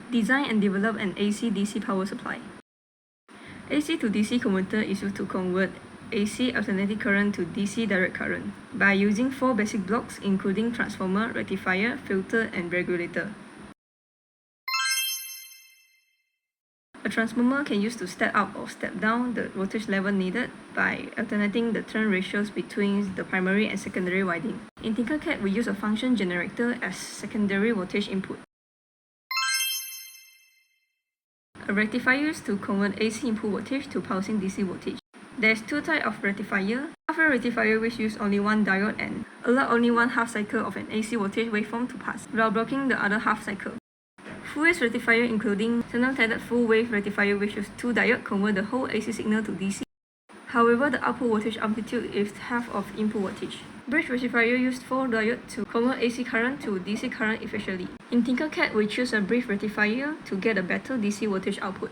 Design and develop an AC-DC power supply. AC to DC converter is used to convert AC alternating current to DC direct current by using 4 basic blocks including transformer, rectifier, filter, and regulator. A transformer can use to step up or step down the voltage level needed by alternating the turn ratios between the primary and secondary winding. In ThinkerCAD, we use a function generator as secondary voltage input. A rectifier used to convert AC input voltage to pulsing DC voltage. There's 2 types of rectifier. Half-wave rectifier which use only one diode and allow only one half cycle of an AC voltage waveform to pass, while blocking the other half cycle. Full-wave rectifier including standard full-wave rectifier which use 2 diodes convert the whole AC signal to DC. However, the output voltage amplitude is half of input voltage. Bridge rectifier used 4 diodes to convert AC current to DC current efficiently. In ThinkerCAD, we choose a bridge rectifier to get a better DC voltage output.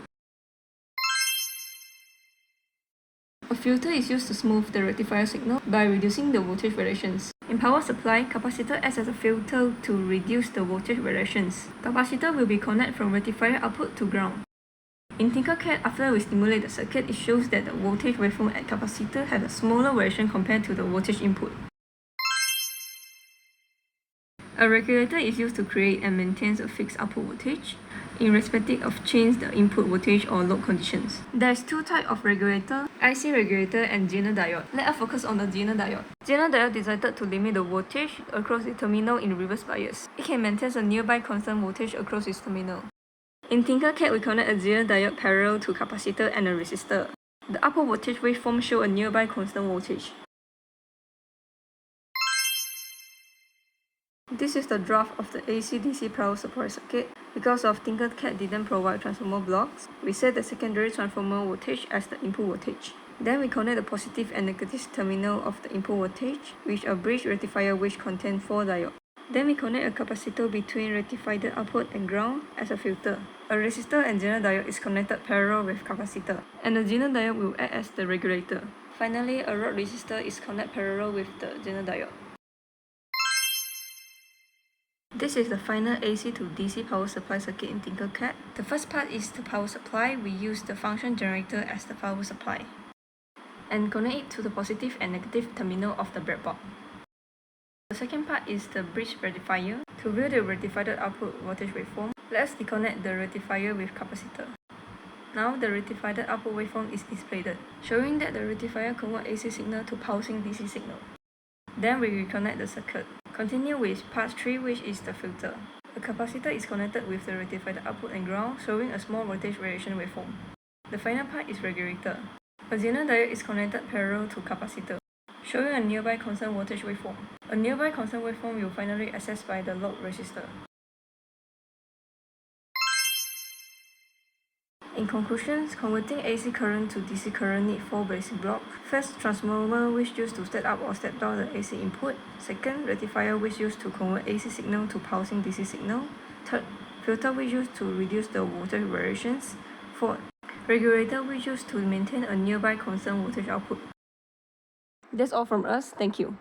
A filter is used to smooth the rectifier signal by reducing the voltage variations. In power supply, capacitor acts as a filter to reduce the voltage variations. Capacitor will be connected from rectifier output to ground. In ThinkerCAD, after we stimulate the circuit, it shows that the voltage waveform at capacitor has a smaller variation compared to the voltage input. A regulator is used to create and maintain a fixed output voltage, irrespective of change the input voltage or load conditions. There's 2 types of regulator, IC regulator and Zener diode. Let us focus on the Zener diode. Zener diode is designed to limit the voltage across the terminal in reverse bias. It can maintain a nearby constant voltage across its terminal. In ThinkerCAD, we connect a Zener diode parallel to capacitor and a resistor. The output voltage waveform shows a nearby constant voltage. This is the draft of the AC-DC power supply circuit. Because of ThinkerCAD didn't provide transformer blocks, we set the secondary transformer voltage as the input voltage. Then we connect the positive and negative terminal of the input voltage with a bridge rectifier which contains 4 diodes. Then we connect a capacitor between rectified output and ground as a filter. A resistor and Zener diode is connected parallel with capacitor, and the Zener diode will act as the regulator. Finally, a rod resistor is connected parallel with the Zener diode. This is the final AC to DC power supply circuit in ThinkerCAD. The first part is the power supply. We use the function generator as the power supply and connect it to the positive and negative terminal of the breadboard. The second part is the bridge rectifier. To view the rectified output voltage waveform, let's disconnect the rectifier with capacitor. Now the rectified output waveform is displayed, showing that the rectifier converts AC signal to pulsing DC signal. Then we reconnect the circuit. Continue with part 3, which is the filter. The capacitor is connected with the rectified output and ground, showing a small voltage variation waveform. The final part is regulator. A Zener diode is connected parallel to capacitor, showing a nearby constant voltage waveform. A nearby constant waveform will finally accessed by the load resistor. In conclusion, converting AC current to DC current needs 4 basic blocks. First, transformer which used to step up or step down the AC input. Second, rectifier which used to convert AC signal to pulsing DC signal. Third, filter which used to reduce the voltage variations. Fourth, regulator which used to maintain a nearby constant voltage output. That's all from us. Thank you.